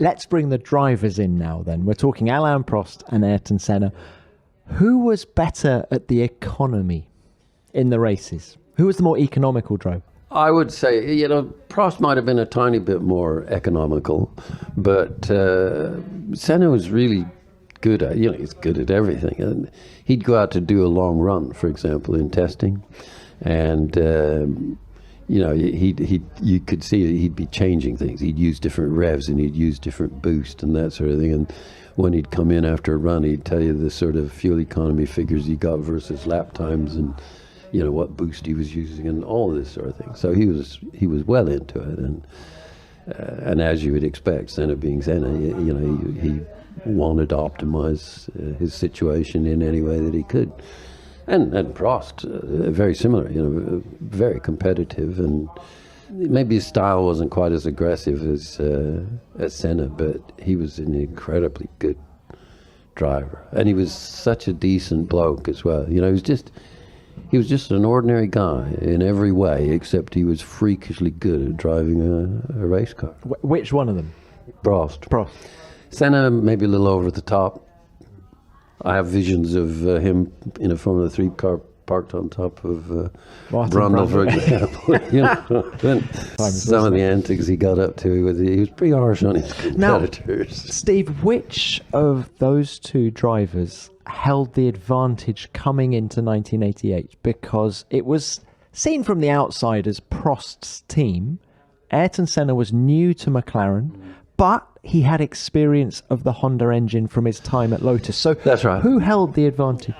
Let's bring the drivers in now then. We're talking Alain Prost and Ayrton Senna. Who was better at the economy in the races? Who was the more economical driver? I would say, Prost might have been a tiny bit more economical, but Senna was really good at, he's good at everything. And he'd go out to do a long run, for example, in testing. And, you could see he'd be changing things. He'd use different revs and he'd use different boost and that sort of thing. And when he'd come in after a run, he'd tell you the sort of fuel economy figures he got versus lap times and, what boost he was using and all this sort of thing. So he was well into it. And as you would expect, Senna being Senna, he wanted to optimize his situation in any way that he could. And Prost, very similar, very competitive, and maybe his style wasn't quite as aggressive as Senna, but he was an incredibly good driver, and he was such a decent bloke as well. He was just an ordinary guy in every way, except he was freakishly good at driving a race car. Which one of them? Prost. Senna maybe a little over the top. I have visions of him in a Formula 3 car parked on top of Brundle, for example. Some of the antics he got up to, he was pretty harsh on his competitors. Now, Steve, which of those two drivers held the advantage coming into 1988? Because it was seen from the outside as Prost's team. Ayrton Senna was new to McLaren, but he had experience of the Honda engine from his time at Lotus. So that's right. Who held the advantage?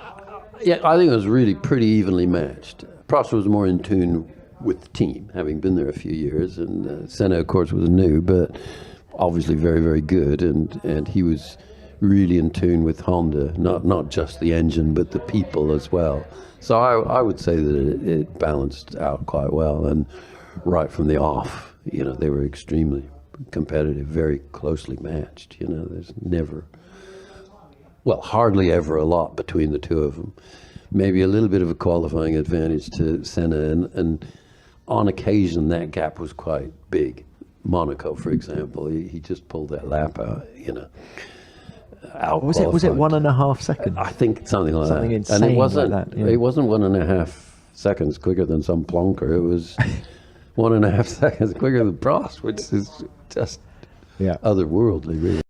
Yeah, I think it was really pretty evenly matched. Prost was more in tune with the team, having been there a few years, and Senna, of course, was new, but obviously very, very good, and he was really in tune with Honda, not just the engine, but the people as well. So I would say that it balanced out quite well, and right from the off, they were extremely competitive, very closely matched. There's never, hardly ever a lot between the two of them. Maybe a little bit of a qualifying advantage to Senna, and on occasion that gap was quite big. Monaco, for example, he just pulled that lap out. Was it 1.5 seconds? I think something like something that. Insane and it wasn't. Like that, yeah. It wasn't 1.5 seconds quicker than some plonker. It was 1.5 seconds quicker than Prost, which is just otherworldly, really.